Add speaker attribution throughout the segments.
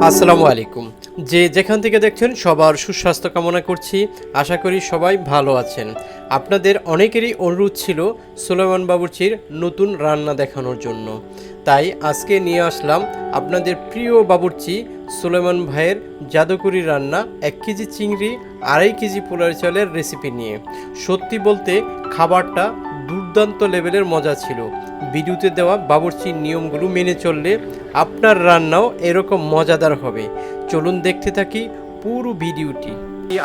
Speaker 1: আসসালামু আলাইকুম। যে যেখান থেকে দেখছেন সবার সুস্বাস্থ্য কামনা করছি। আশা করি সবাই ভালো আছেন। আপনাদের অনেকেরই অনুরোধ ছিল সুলাইমান বাবুর্চির নতুন রান্না দেখানোর জন্য, তাই আজকে নিয়ে আসলাম আপনাদের প্রিয় বাবুর্চি সুলাইমান ভাইয়ের জাদুকরি রান্না 1 কেজি চিংড়ি 2.5 কেজি পোলার চালের রেসিপি নিয়ে। সত্যি বলতে খাবারটা দুর্দান্ত লেভেলের মজা ছিল। ভিডিওতে দেওয়া বাবুর্চির নিয়মগুলো মেনে চললে আপনার রান্নাও এরকম মজাদার হবে। চলুন দেখতে থাকি পুরো ভিডিওটি।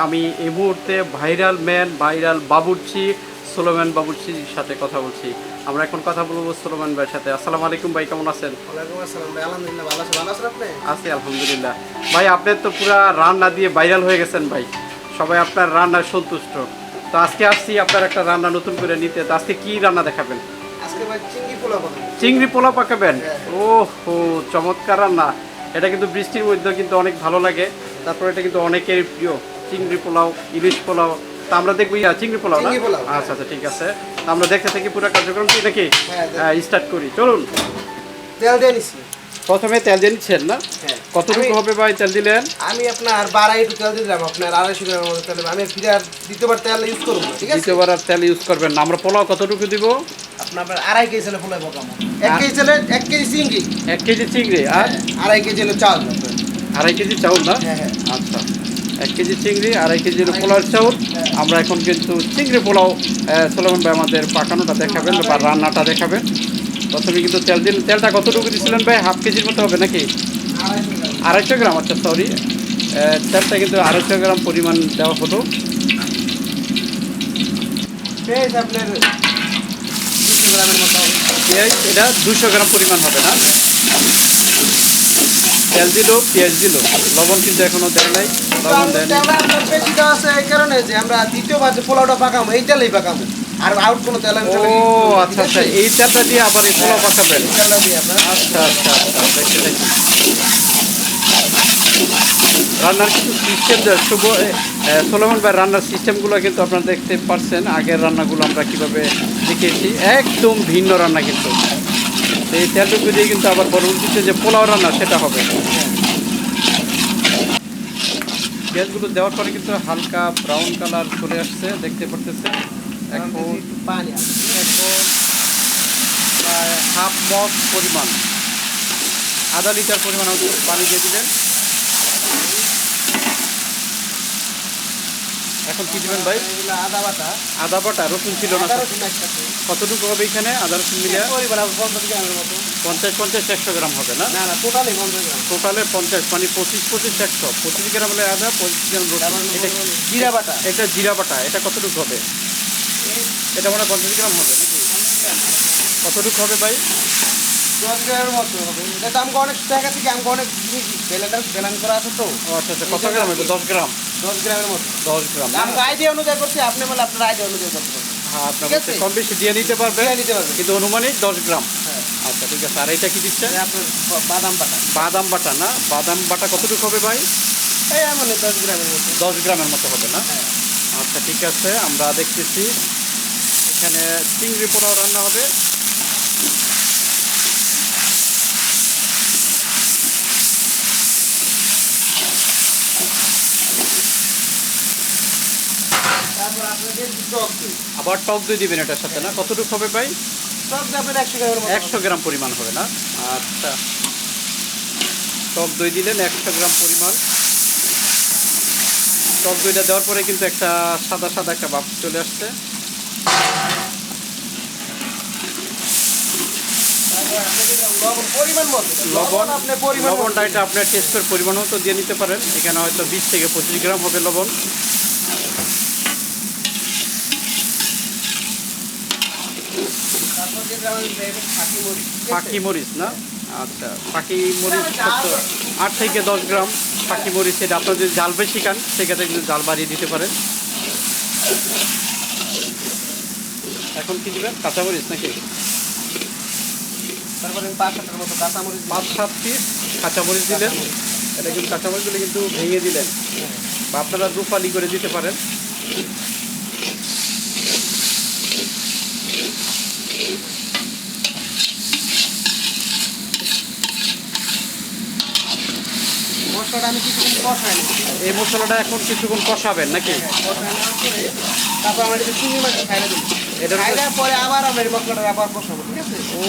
Speaker 1: আমি এই মুহূর্তে ভাইরাল বাবুর্চি সুলাইমান বাবুর্চির সাথে কথা বলছি। আমরা এখন কথা বলবো সুলাইমান ভাইয়ের সাথে। আসসালামু আলাইকুম ভাই, কেমন আছেন?
Speaker 2: ওয়ালাইকুম আসসালাম ভাই, আলহামদুলিল্লাহ ভালো আছি। ভালো আছেন আপনি?
Speaker 1: আছি আলহামদুলিল্লাহ। ভাই আপনার তো পুরা রান্না দিয়ে ভাইরাল হয়ে গেছেন ভাই, সবাই আপনার রান্নায় সন্তুষ্ট। তো আজকে আসছি আপনার একটা রান্না নতুন করে নিতে। তো আজকে কি রান্না দেখাবেন?
Speaker 2: আজকে ভাই চিংড়ি পোলাও বানাবো।
Speaker 1: চিংড়ি পোলাও পাকাবেন?
Speaker 2: হ্যাঁ।
Speaker 1: ওহো, চমৎকার রান্না। এটা কিন্তু বৃষ্টির মধ্যে কিন্তু অনেক ভালো লাগে। তারপর এটা কিন্তু অনেকের প্রিয় চিংড়ি পোলাও, ইলিশ পোলাও। তা আমরা দেখবো চিংড়ি পোলাও না?
Speaker 2: চিংড়ি পোলাও।
Speaker 1: আচ্ছা আচ্ছা, ঠিক আছে। তা আমরা দেখতে থাকি পুরো কার্যক্রম কি নাকি
Speaker 2: হ্যাঁ,
Speaker 1: স্টার্ট করি, চলুন।
Speaker 2: তেল দিয়ে নিছি।
Speaker 1: প্রথমে তেল দিয়ে নিচ্ছেন না?
Speaker 2: হ্যাঁ।
Speaker 1: কতটুকু হবে ভাই তেল দিলেন?
Speaker 2: আমি আপনার বাড়াই একটু তেল দিলাম, আপনার 250 গ্রামের মতো তেল। আমি ফিরে আর দ্বিতীয়বার তেল ইউজ করবো না, ঠিক আছে?
Speaker 1: দ্বিতীয়বার আর তেল ইউজ করবেন না। আমরা পোলাও কতটুকু দিব?
Speaker 2: আপনার 2.5 কেজি চালে পোলাও পকাবো। 1 কেজি চালে 1 কেজি চিংড়ি,
Speaker 1: 1 কেজি চিংড়ি আর
Speaker 2: 2.5 কেজি হলো চাল।
Speaker 1: 2.5 কেজি চাউল না?
Speaker 2: হ্যাঁ হ্যাঁ।
Speaker 1: আচ্ছা, 1 কেজি চিংড়ি 2.5 কেজি পোলাওর চাউল।
Speaker 2: হ্যাঁ।
Speaker 1: আমরা এখন কিন্তু চিংড়ি পোলাও সুলাইমান ভাই আমাদের পাকানোটা দেখাবেন বা রান্নাটা দেখাবেন। প্রথমে কিন্তু তেল দিন। তেলটা কতটুকু দিয়েছিলেন ভাই? 1/2 কেজির মতো হবে নাকি? 250 গ্রাম। আচ্ছা সরি, তেলটা কিন্তু 250 গ্রাম পরিমাণ দেওয়া হলো।
Speaker 2: পেঁয়াজ আপনার 200 গ্রামের মতো হবে।
Speaker 1: পেঁয়াজ এটা 200 গ্রাম পরিমাণ হবে না? তেল দিল, পেঁয়াজ দিল, লবণ কিন্তু এখনো দেয় নাই। লবণ দেয় নাই।
Speaker 2: তেলটা আপনার বেশি দেওয়া আছে এই কারণে যে আমরা দ্বিতীয়বার যে পোলাওটা পাকাবো এই তেলেই পাকাবো, আর আউট কোনো তেল আমি
Speaker 1: ও আচ্ছা আচ্ছা, এই তেলটা দিয়ে আবার এই পোলাও পাকাবেন?
Speaker 2: তেলটা দিয়ে আপনার
Speaker 1: আচ্ছা আচ্ছা আচ্ছা, দেখি দেখি। রান্নার কিছু সিস্টেম সুলাইমান ভাই রান্নার সিস্টেমগুলো কিন্তু আপনারা দেখতে পাচ্ছেন। আগের রান্নাগুলো আমরা কিভাবে শিখেছি, একদম ভিন্ন রান্না কিন্তু। তো এই তেলটুকু দিয়ে কিন্তু আবার পরবর্তীতে যে পোলাও রান্না সেটা হবে। পেঁয়াজগুলো দেওয়ার পরে কিন্তু হালকা ব্রাউন কালার চলে আসছে, দেখতে পারতেছেন। এখন
Speaker 2: পানি
Speaker 1: এখন প্রায় হাফ মগ পরিমাণ, আধা লিটার পরিমাণ পানি দিয়ে দিলেন। এখন কি দিবেন ভাই?
Speaker 2: আদা বাটা,
Speaker 1: আদা বাটা, রসুন ছিল না?
Speaker 2: আদা রসুন একসাথে
Speaker 1: কতটুকু হবে এখানে আদা রসুন মিলিয়ে?
Speaker 2: পরিমাণ 50 গ্রামের মতো।
Speaker 1: 50 100 গ্রাম হবে না?
Speaker 2: না না, টোটালি 50 গ্রাম।
Speaker 1: টোটালে 50, মানে 25 100, 25 গ্রাম হলে আদা, 25 গ্রাম রসুন। এটা
Speaker 2: জিরা বাটা,
Speaker 1: এটা জিরা বাটা, এটা কতটুকু হবে? এটা মানে 50 গ্রাম হবে নাকি? কতটুকু হবে ভাই?
Speaker 2: 10 গ্রামের মতো হবে। এটা তো আমাকে অনেক জায়গা থেকে আমাকে অনেক ব্যালেন্স করা আছে তো।
Speaker 1: ও আচ্ছা আচ্ছা, কত গ্রাম হবে? 10 গ্রাম?
Speaker 2: 10 গ্রামের মতো।
Speaker 1: 10 গ্রাম না?
Speaker 2: আমাকে আইডিয়া অনুযায়ী করছি, আপনি বলে আপনার আইডিয়া অনুযায়ী করতে পারবেন।
Speaker 1: হ্যাঁ, আপনার
Speaker 2: ঠিক আছে?
Speaker 1: কম বেশি দিয়ে নিতে পারবেন,
Speaker 2: দিয়ে নিতে পারবেন।
Speaker 1: কিন্তু অনুমানিক 10 গ্রাম।
Speaker 2: হ্যাঁ।
Speaker 1: আচ্ছা ঠিক আছে। আর এটা কি দিচ্ছেন?
Speaker 2: এই আপনার বাদাম বাটা,
Speaker 1: বাদাম বাটা না? বাদাম বাটা কতটুকু হবে ভাই?
Speaker 2: এই এমন 10 গ্রামের মতো।
Speaker 1: 10 গ্রামের মতো হবে না?
Speaker 2: হ্যাঁ।
Speaker 1: আচ্ছা ঠিক আছে, আমরা দেখতেছি। এখানে চিংড়ি পোলাও রান্না হবে।
Speaker 2: তারপর আপনাদের টক দই।
Speaker 1: আবার টক দই দিবেন এটার সাথে না? কতটুকু হবে ভাই?
Speaker 2: টক দই আপনার 100 গ্রামের মতো।
Speaker 1: 100 গ্রাম পরিমাণ হবে না? আচ্ছা, টক দই দিলেন 100 গ্রাম পরিমাণ। টক দইটা দেওয়ার পরে কিন্তু একটা সাদা সাদা একটা ভাব চলে আসছে।
Speaker 2: তারপর আপনাদের লবণ পরিমাণ মতো।
Speaker 1: লবণ,
Speaker 2: আপনি পরিমাণ মতো।
Speaker 1: লবণটা এটা আপনার টেস্টের পরিমাণ মতো দিয়ে নিতে পারেন। এখানে হয়তো 20 থেকে 25 গ্রাম হবে লবণ।
Speaker 2: তারপর যে গ্রামের দেবেন ফাঁকি মরিচ।
Speaker 1: পাখি মরিচ না? আচ্ছা, পাখি মরিচ কত? 8 থেকে 10 গ্রাম পাখি মরিচ। এটা আপনার যদি জাল বেশি খান সেক্ষেত্রে কিন্তু জাল বাড়িয়ে দিতে পারেন। এখন কি দিবেন? কাঁচামরিচ নাকি?
Speaker 2: তারপরে 5-7 মতো কাঁচামরিচ।
Speaker 1: 5-7 পিস কাঁচামরিচ দিলেন। এটা কিন্তু কাঁচামরিচগুলো কিন্তু ভেঙে দিলেন, বা আপনারা রুফালি করে দিতে পারেন।
Speaker 2: মশলাটা আমি কিছুক্ষণ কষাই নিই।
Speaker 3: এই মশলাটা এখন কিছুক্ষণ কষাবেন নাকি?
Speaker 2: কষাই নেওয়ার পরে তারপর আমরা এটা চিংড়ি মাছ খাইলে দিই।
Speaker 3: এটার
Speaker 2: খাই দেওয়ার পরে আবার আমরা এই মশলাটা আবার কষাবো, ঠিক আছে?
Speaker 3: ও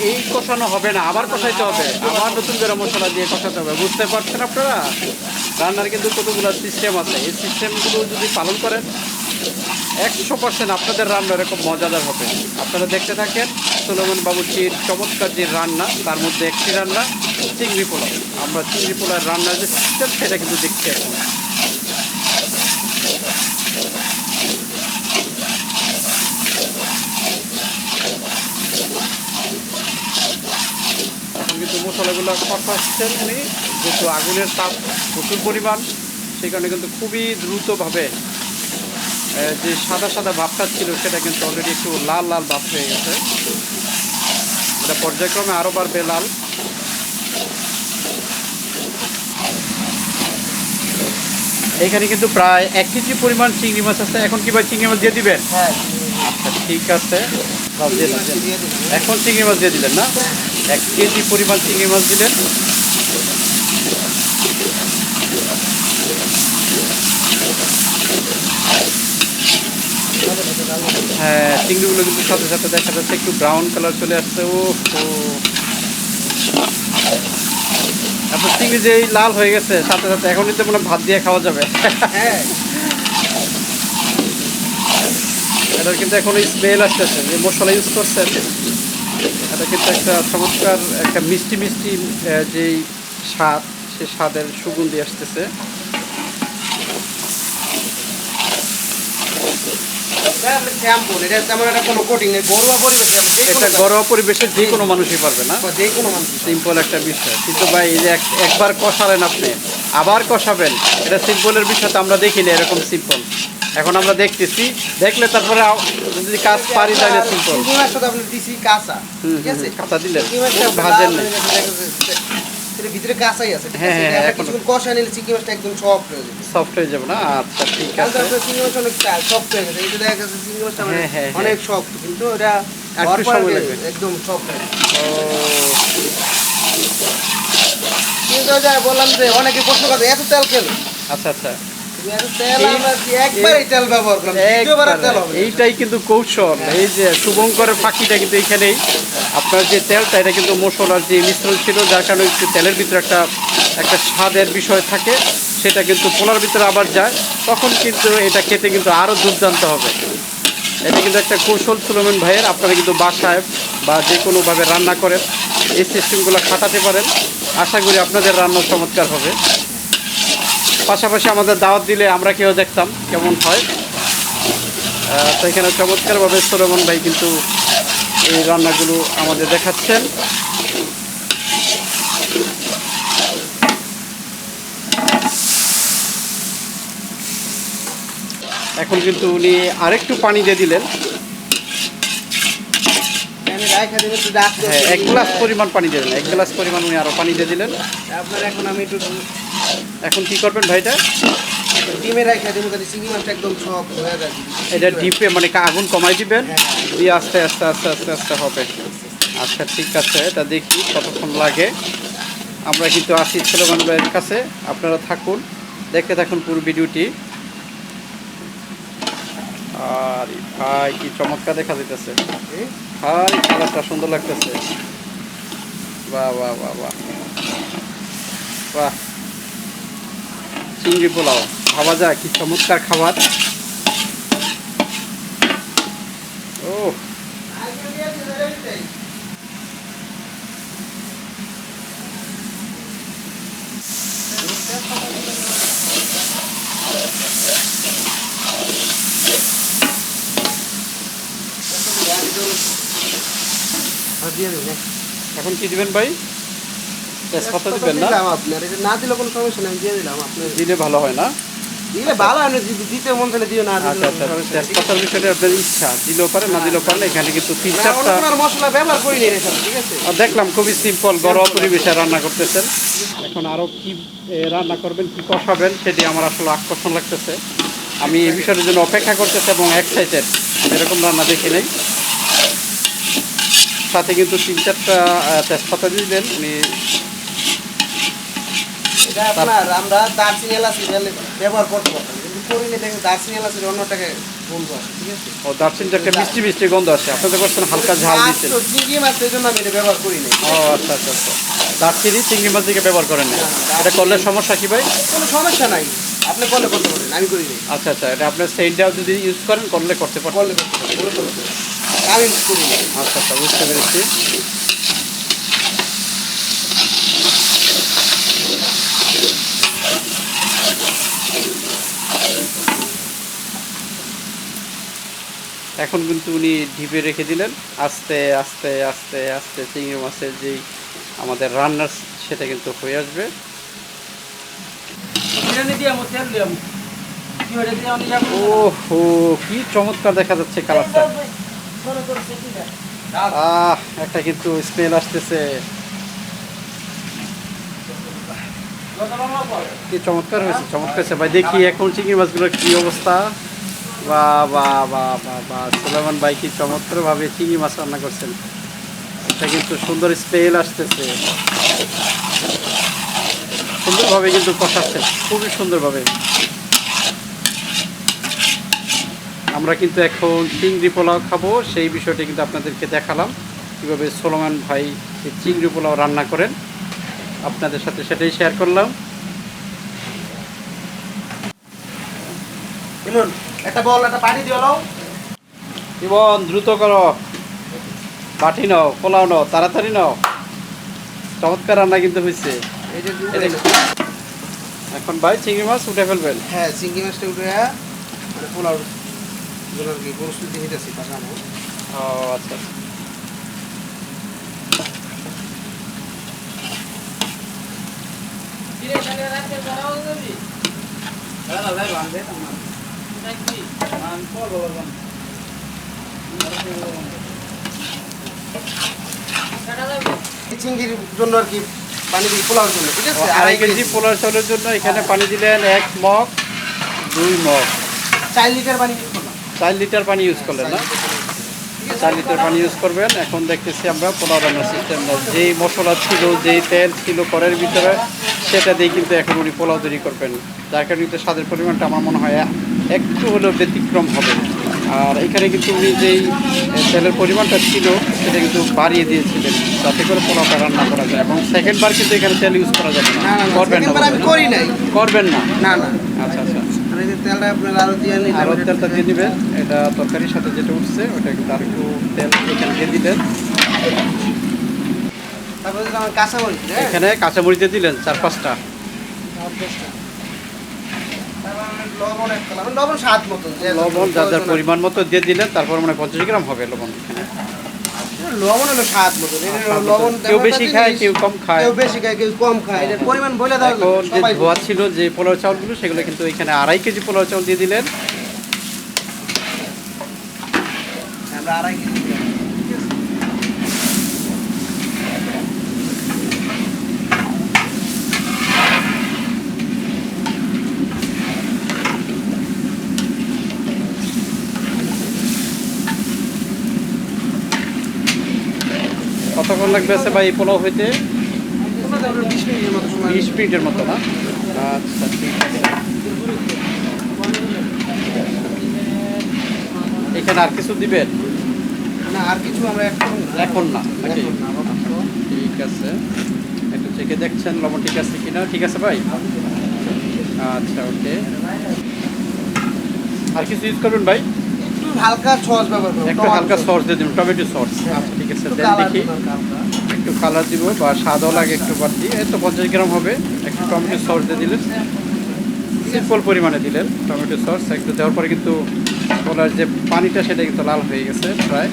Speaker 3: এই কষানো হবে না, আবার কষাইতে হবে, আবার নতুন করে মশলা দিয়ে কষাতে হবে। বুঝতে পারছেন আপনারা? রান্নার কিন্তু কতগুলো সিস্টেম আছে, এই সিস্টেমগুলো যদি পালন করেন 100% আপনাদের রান্না এরকম মজাদার হবে। আপনারা দেখতে থাকেন সুলেমান বাবুর্চির চমৎকার যে রান্না, তার মধ্যে একটি রান্না চিংড়ি পোলাও। আমরা চিংড়ি পোলাওয়ের রান্নার যে সিস্টেম সেটা কিন্তু দেখছি এখন। এখন কিন্তু মশলাগুলো কষাচ্ছেন উনি, যেহেতু আগুনের তাপ প্রচুর পরিমাণ, সেই কারণে কিন্তু খুবই দ্রুতভাবে যে সাদা সাদা ভাবটা ছিল সেটা কিন্তু অলরেডি একটু লাল লাল ভাব হয়ে গেছে। এটা পর্যায়ক্রমে আরও বাড়বে লাল। এখানে কিন্তু প্রায় 1 কেজি পরিমাণ চিংড়ি মাছ আছে। এখন কি ভাই চিংড়ি মাছ দিয়ে দিবেন?
Speaker 2: হ্যাঁ,
Speaker 3: আচ্ছা ঠিক আছে,
Speaker 2: চিংড়ি মাছ দিয়ে দিলাম।
Speaker 3: এখন চিংড়ি মাছ দিয়ে দিলেন না? 1 কেজি পরিমাণ চিংড়ি মাছ দিলেন। হ্যাঁ, চিংড়িগুলো কিন্তু সাথে সাথে দেখা যাচ্ছে একটু ব্রাউন কালার চলে আসছে। ও আপনার চিংড়ি যে এই লাল হয়ে গেছে সাথে সাথে, এখনই তো মনে হয় ভাত দিয়ে খাওয়া যাবে।
Speaker 2: হ্যাঁ,
Speaker 3: এটার কিন্তু এখন স্মেল আসতেছে, যে মশলা ইউজ করছেন এটা কিন্তু একটা চমৎকার একটা মিষ্টি মিষ্টি যেই স্বাদ, সে স্বাদের সুগন্ধি আসতেছে।
Speaker 2: এটা আমরা স্যাম্পল, এটা তেমন একটা কোনো কোটিং নেই, ঘরোয়া পরিবেশে আমরা যে
Speaker 3: এটা
Speaker 2: কোনো
Speaker 3: ঘরোয়া পরিবেশে যে কোনো মানুষই পারবে না,
Speaker 2: যে কোনো মানুষ।
Speaker 3: সিম্পল একটা বিষয়। কিন্তু ভাই এই যে একবার কষালেন আপনি, আবার কষাবেন, এটা সিম্পলের বিষয় তো আমরা দেখিনি এরকম সিম্পল। এখন আমরা দেখতেছি, দেখলে তারপরে যদি কাজ পারি তাহলে সিম্পল।
Speaker 2: চিংড়ি মাছটা তো আপনি দিছি কাঁচা, ঠিক আছে?
Speaker 3: কাঁচা দিলেন,
Speaker 2: চিংড়ি মাছটা
Speaker 3: ভাজেন
Speaker 2: লাল
Speaker 3: নাই।
Speaker 2: হয়ে গেছে, দেখা যাচ্ছে। এর ভিতরে কাঁচাই আছে, ঠিক
Speaker 3: হ্যাঁ,
Speaker 2: আছে?
Speaker 3: হ্যাঁ,
Speaker 2: এটা আমরা
Speaker 3: এখনো।
Speaker 2: কিছুক্ষণ কষা নিলে চিংড়ি মাছটা একদম সফট হয়ে যাবে।
Speaker 3: সফট হয়ে যাবে না? আচ্ছা ঠিক
Speaker 2: কালকে
Speaker 3: আছে।
Speaker 2: আপনার চিংড়ি মাছ অনেক সফট হয়ে গেছে, এটা দেখা গেছে চিংড়ি মাছটা
Speaker 3: হ্যাঁ, হ্যাঁ, হ্যাঁ।
Speaker 2: অনেক সফট, কিন্তু এটা
Speaker 3: একটু
Speaker 2: হওয়ার পরে
Speaker 3: সময় লাগবে।
Speaker 2: একদম সফট হয়ে গেছে।
Speaker 3: ও
Speaker 2: কিন্তু ওই যে বললাম যে অনেকে প্রশ্ন করে এত তেল কেন?
Speaker 3: আচ্ছা আচ্ছা,
Speaker 2: এত তেল আমরা কি একবারই তেল ব্যবহার করলাম, দ্বিতীয়বার আর তেল হবে না।
Speaker 3: এইটাই কিন্তু কৌশল। এই যে শুভঙ্করের ফাঁকিটা কিন্তু এইখানেই। আপনার যে তেলটা, এটা কিন্তু মশলার যে মিশ্রণ ছিল, যার কারণে একটু তেলের ভিতরে একটা একটা স্বাদের বিষয় থাকে, সেটা কিন্তু পোলার ভিতরে আবার যায়, তখন কিন্তু এটা খেতে কিন্তু আরও দুর্দান্ত হবে। এটা কিন্তু একটা কৌশল সুলেমান ভাইয়ের। আপনারা কিন্তু বাসায় বা যে কোনোভাবে রান্না করেন, এই সিস্টেমগুলো খাটাতে পারেন, আশা করি আপনাদের রান্না চমৎকার হবে। পাশাপাশি আমাদের দাওয়াত দিলে আমরা কেউ দেখতাম কেমন হয়। তো এখানে চমৎকারভাবে সুলেমান ভাই কিন্তু এই রান্নাগুলো আমাদের দেখাচ্ছেন। এখন কিন্তু উনি আরেকটু পানি দিয়ে দিলেন।
Speaker 2: আমি রাইখা দেব, একটু রাখতে
Speaker 3: হ্যাঁ,
Speaker 2: হবে।
Speaker 3: 1 গ্লাস পরিমাণ পানি দিয়ে দিলেন, 1 গ্লাস পরিমাণ উনি আরও পানি দিয়ে দিলেন।
Speaker 2: আপনার এখন আমি একটু
Speaker 3: এখন কি করবেন ভাইটা?
Speaker 2: ডিমে রাইখা দেবো, তাহলে চিংড়ি মাছটা একদম সফট হয়ে যাবে।
Speaker 3: এটা ডিপে মানে আগুন কমাই দিবেন,
Speaker 2: হ্যাঁ।
Speaker 3: দিয়ে আস্তে আস্তে আস্তে আস্তে আস্তে হবে। আচ্ছা ঠিক আছে, এটা দেখি কতক্ষণ লাগে। আমরা কিন্তু আসি সুলেমান ভাইয়ের কাছে, আপনারা থাকুন, দেখতে থাকুন পুরো ভিডিওটি। আর ভাই কি চমৎকার দেখা যাইতেছে, ভাই কালারটা সুন্দর লাগতেছে। বাহ বাহ বাহ বাহ বাহ, চিংড়ি পোলাও ভাবা যায় কি চমৎকার খাবার। ও
Speaker 2: দিয়ে দেবেন।
Speaker 3: এখন কি দিবেন ভাই? তেজপাতা দিবেন না?
Speaker 2: দিলাম আপনার, এটা না দিলে কোনো সমস্যা নেই, আমি দিয়ে দিলাম আপনার।
Speaker 3: দিলে ভালো হয় না?
Speaker 2: দিলে ভালো হয় না, দিতে মন চাইলে দিও, না
Speaker 3: আচ্ছা আচ্ছা, তেজপাতার বিষয়টা আপনার ইচ্ছা, দিলেও পারে না দিলেও পারে। এখানে কিন্তু 3-4টা
Speaker 2: মশলা ব্যবহার করি নি এসব, ঠিক আছে?
Speaker 3: দেখলাম, খুবই সিম্পল ঘরোয়া পরিবেশে রান্না করতেছেন। এখন আরও কি রান্না করবেন, কি কষাবেন, সেটি আমার আসলে আকর্ষণ লাগতেছে। আমি এই বিষয়ের জন্য অপেক্ষা করতেছি এবং এক্সাইটেড। এরকম রান্না দেখি নাই। সাথে কিন্তু 3-4টা তেজপাতা দিলেন উনি।
Speaker 2: এটা আপনার আমরা দারচিনি এলাচি ব্যবহার করতে পারতাম, কিন্তু করিনি দেখেন দারচিনি এলাচির অন্যটাকে বন্ধু আছে, ঠিক আছে?
Speaker 3: ও দারচিনিতে একটা মিষ্টি মিষ্টি গন্ধ আসে, আপনাদের করছেন হালকা ঝাল
Speaker 2: মাছ
Speaker 3: দিচ্ছেন।
Speaker 2: তো চিংড়ি মাছ, এই জন্য আমি এটা ব্যবহার করি না।
Speaker 3: ও আচ্ছা আচ্ছা আচ্ছা, দারচিনি চিংড়ি মাছ দিকে ব্যবহার করেন না,
Speaker 2: না,
Speaker 3: এটা করলে সমস্যা কি ভাই?
Speaker 2: কোনো সমস্যা নাই, আপনি করলে করতে পারেন, আমি করি না।
Speaker 3: আচ্ছা আচ্ছা, এটা আপনার সেইটাও যদি ইউজ করেন করলে করতে পারেন।
Speaker 2: করলে করতে পারেন, করলে করতে পারেন। আমি করি না।
Speaker 3: আচ্ছা আচ্ছা, বুঝতে পেরেছি। এখন কিন্তু উনি ঢিপে রেখে দিলেন, আস্তে আস্তে আস্তে আস্তে চিংড়ি মাছের যেই আমাদের রান্নার সেটা কিন্তু হয়ে আসবে। ওহো, কি চমৎকার দেখা যাচ্ছে কালারটা। একটা কিন্তু স্মেল আসতেছে, কি চমৎকার হয়েছে, চমৎকার হয়েছে ভাই। দেখি এখন চিংড়ি মাছগুলোর কি অবস্থা। বা বা বা বা বা সুলাইমান ভাই কি চমৎকারভাবে চিংড়ি মাছ রান্না করছেন। এটা কিন্তু সুন্দর স্মেল আসতেছে, সুন্দরভাবে কিন্তু কষাচ্ছেন, খুবই সুন্দরভাবে। আমরা কিন্তু এখন চিংড়ি পোলাও খাবো, সেই বিষয়টা কিন্তু আপনাদেরকে দেখালাম কীভাবে সুলাইমান ভাই এই চিংড়ি পোলাও রান্না করেন, আপনাদের সাথে সেটাই শেয়ার করলাম।
Speaker 2: ইমন, একটা বল, একটা পানি দিয়ে নাও।
Speaker 3: জীবন দ্রুত করো, বাটি নাও, পোলাও নাও, তাড়াতাড়ি নাও। চমৎকার রান্না কিন্তু হয়েছে।
Speaker 2: এই যে
Speaker 3: এখন ভাই চিংড়ি মাছ উঠে ফেলবেন।
Speaker 2: হ্যাঁ, চিংড়ি মাছটা উঠে মানে পোলাও জন্য আর কি প্রস্তুতি নিতেছি পাঠানো।
Speaker 3: ও আচ্ছা আচ্ছা।
Speaker 2: চিংড়ির জন্য আর কি পানি দিই পোলাওর জন্য, ঠিক আছে?
Speaker 3: 2.5 কেজি পোলাও চাউলের জন্য এখানে পানি দিলেন 1 মগ, 2 মগ,
Speaker 2: 4 লিটার পানি দিই।
Speaker 3: 4 লিটার পানি ইউজ করলেন না? 4 লিটার পানি ইউজ করবেন। এখন দেখতেছি আমরা পোলাও রান্নার সিস্টেম, যেই মশলা ছিল, যেই তেল ছিল কড়াইয়ের ভিতরে, সেটা দিয়ে কিন্তু এখন উনি পোলাও তৈরি করবেন। যার কারণে কিন্তু স্বাদের পরিমাণটা আমার মনে হয় একটু হলেও ব্যতিক্রম হবে। আর এখানে কিন্তু উনি যেই তেলের পরিমাণটা ছিল সেটা কিন্তু বাড়িয়ে দিয়েছিলেন, যাতে করে পোলাওটা রান্না করা যায়। এবং সেকেন্ডবার কিন্তু এখানে তেল ইউজ করা যাবে না, করবেন না,
Speaker 2: আমি করি নাই।
Speaker 3: করবেন না।
Speaker 2: না না,
Speaker 3: আচ্ছা আচ্ছা,
Speaker 2: মানে এই যে তেলটা আপনার আরো দিয়ে নিতে
Speaker 3: আরও
Speaker 2: হবে।
Speaker 3: তেলটা দিয়ে দিবেন। এটা তরকারির সাথে যেটা উঠছে ওটা কিন্তু আর একটু তেল এখানে দিয়ে দিলেন।
Speaker 2: তারপরে যেটা আমার কাঁচামরিচ, হ্যাঁ?
Speaker 3: এখানে কাঁচামরিচ দিয়ে দিলেন 4-5টা।
Speaker 2: তারপর আমি লবণ অ্যাড করলাম, লবণ স্বাদ মতো, যে
Speaker 3: লবণ যার যার পরিমাণ মতো দিয়ে দিলেন। তারপর মানে 50 গ্রাম হবে লবণ এখানে।
Speaker 2: লবণ হলো স্বাদ মতো। লবণ
Speaker 3: কেউ বেশি খায়, কেউ কম খায়।
Speaker 2: কেউ বেশি খায়, কেউ কম খায়, এটার পরিমাণ বলে দাও।
Speaker 3: এখন যে ধোয়া ছিল যে পোলাও চাউলগুলো, সেগুলো কিন্তু এখানে 2.5 কেজি পোলাও চাউল দিয়ে দিলেন।
Speaker 2: আমরা 2.5 কেজি দিলাম, ঠিক আছে?
Speaker 3: কতক্ষণ লাগবে আছে ভাই এই পোলাও হইতে?
Speaker 2: 20 মিনিটের মতো সময়।
Speaker 3: 20 মিনিটের মতো না? আচ্ছা ঠিক আছে। এখানে আর কিছু দিবেন?
Speaker 2: না, আর কিছু আমরা
Speaker 3: এখন না নাকি?
Speaker 2: এখন না, আপাতত।
Speaker 3: ঠিক আছে, একটু চেখে দেখছেন লবণ ঠিক আছে কিনা। ঠিক আছে ভাই, আচ্ছা ওকে। আর কিছু ইউজ করবেন ভাই?
Speaker 2: একটু হালকা সস ব্যবহার করব,
Speaker 3: একটু হালকা সস দিয়ে দিন, টমেটো সস। আচ্ছা ঠিক আছে, দেন দেখি। একটু কালার দিব বা স্বাদও লাগে একটু বাড়তি। এই তো 50 গ্রাম হবে। একটু টমেটো সস দিয়ে দিলেন, সিম্পল পরিমাণে দিলেন টমেটো সস। একটু দেওয়ার পরে কিন্তু পোলার যে পানিটা সেটা কিন্তু লাল হয়ে গেছে প্রায়।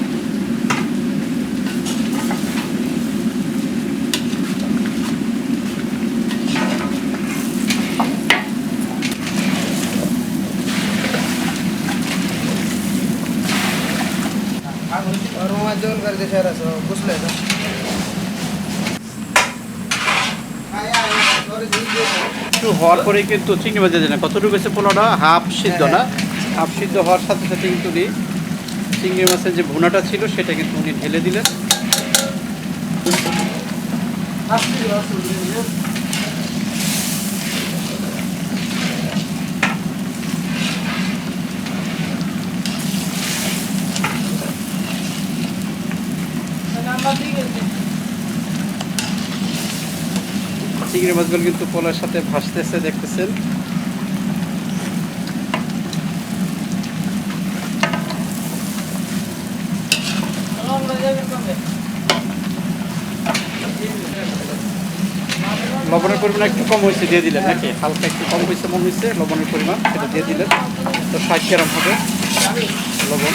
Speaker 2: और वहाँ जोन करके शहर है सो घुस ले ना।
Speaker 3: একটু হওয়ার পরে কিন্তু চিংড়ি মাছ দিয়ে দিলেন। কতটুকু হয়েছে পোলাওটা? হাফ সিদ্ধ না? হাফ সিদ্ধ হওয়ার সাথে সাথে কিন্তু উনি চিংড়ি মাছের যে ভুনাটা ছিল সেটা কিন্তু উনি ঢেলে দিলেন। চিংড়ি মাছগুলো কিন্তু পোলার সাথে ভাসতেছে, দেখতেছেন। লবণের পরিমাণ একটু কম হয়েছে, দিয়ে দিলেন নাকি? হালকা একটু কম হয়েছে মনে হয়েছে লবণের পরিমাণ, সেটা দিয়ে দিলেন। তো 60 গ্রাম হবে লবণ,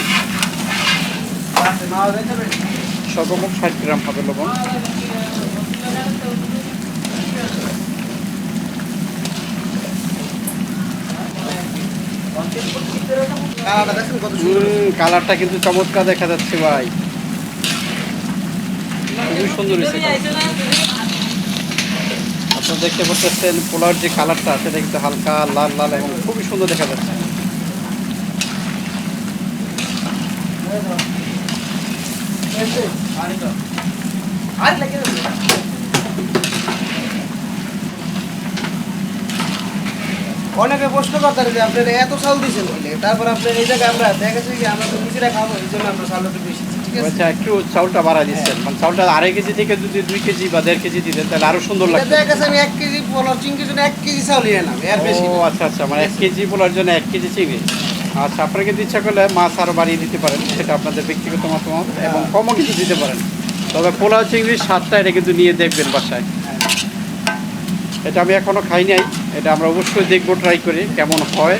Speaker 3: সর্বমোট 60 গ্রাম হবে লবণ।
Speaker 2: কালারটা দেখেন কত সুন্দর।
Speaker 3: কালারটা কিন্তু চমৎকার দেখা যাচ্ছে ভাই, খুবই সুন্দর হয়েছে। আপনারা দেখতে পাচ্ছেন পোলার যে কালারটা সেটা কিন্তু হালকা লাল লাল এবং খুবই সুন্দর দেখা যাচ্ছে।
Speaker 2: অনেকে প্রশ্ন করতে যে আপনারা এত চাল দিয়েছেন বলে, তারপর আপনার এই জায়গায় আমরা দেখেছি যে আমরা তো নিজেরা খাবো, এই জন্য আমরা চালটা একটু বেশি দিচ্ছি, ঠিক আছে?
Speaker 3: আচ্ছা, একটু চাউলটা বাড়াই দিচ্ছেন, মানে চাউলটা 2.5 কেজি থেকে যদি 2 কেজি বা 1.5 কেজি দিতেন তাহলে আরো সুন্দর লাগতো।
Speaker 2: দেখেছি আমি 1 কেজি পোলার চিংড়ির জন্য 1 কেজি চাল নিয়ে নাম, এর বেশি
Speaker 3: ও
Speaker 2: না।
Speaker 3: আচ্ছা আচ্ছা, মানে 1 কেজি পোলার জন্য 1 কেজি চিংড়ি। আচ্ছা, আপনারা কিন্তু ইচ্ছা করলে মাছ আরও বাড়িয়ে দিতে পারেন, সেটা আপনাদের ব্যক্তিগত মতামত, এবং কমও কিন্তু দিতে পারেন। তবে পোলাও চিংড়ির স্বাদটা এটা কিন্তু নিয়ে দেখবেন বাসায়। এটা আমি এখনও খাই নাই, এটা আমরা অবশ্যই দেখবো, ট্রাই করি কেমন হয়।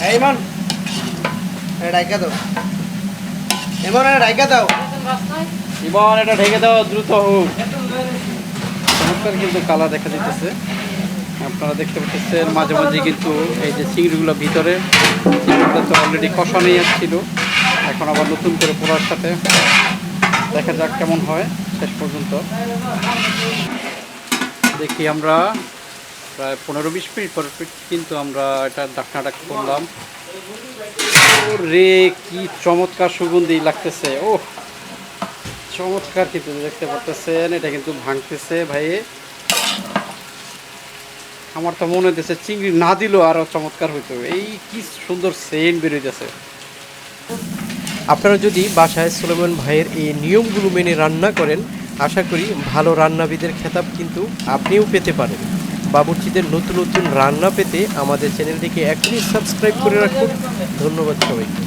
Speaker 2: এই মান এটা রাইখা দাও, এমন এটা রাইখা দাও।
Speaker 3: ইমন, এটা ঢেকে দাও, দ্রুত হোক। চমৎকার কিন্তু কালার দেখা দিতেছে, আপনারা দেখতে পাচ্ছেন। মাঝে মাঝে কিন্তু এই যে চিংড়িগুলো ভিতরে, চিংড়িগুলো তো অলরেডি কষানোই ছিল, এখন আবার নতুন করে পোলার সাথে দেখা যাক কেমন হয় শেষ পর্যন্ত। দেখি আমরা প্রায় 15-20 মিনিট পর কিন্তু আমরা এটা ঢাকনাটা করলাম। রে কি চমৎকার সুগন্ধি লাগতেছে, ও চমৎকার কিন্তু দেখতে পাচ্ছেন। এটা কিন্তু ভাঙতেছে ভাই, আমার তো মনে হইতেছে চিংড়ি না দিলেও আরো চমৎকার হইতো। এই কি সুন্দর সেন্ট বেরোইতেছে।
Speaker 1: আপনারা যদি বাসায় সুলেমান ভাইয়ের এই নিয়মগুলো মেনে রান্না করেন, আশা করি ভালো রান্নাবিদের খেতাব কিন্তু আপনিও পেতে পারেন। বাবুর্চিদের নতুন নতুন রান্না পেতে আমাদের চ্যানেলটিকে এখনই সাবস্ক্রাইব করে রাখুন। ধন্যবাদ সবাইকে।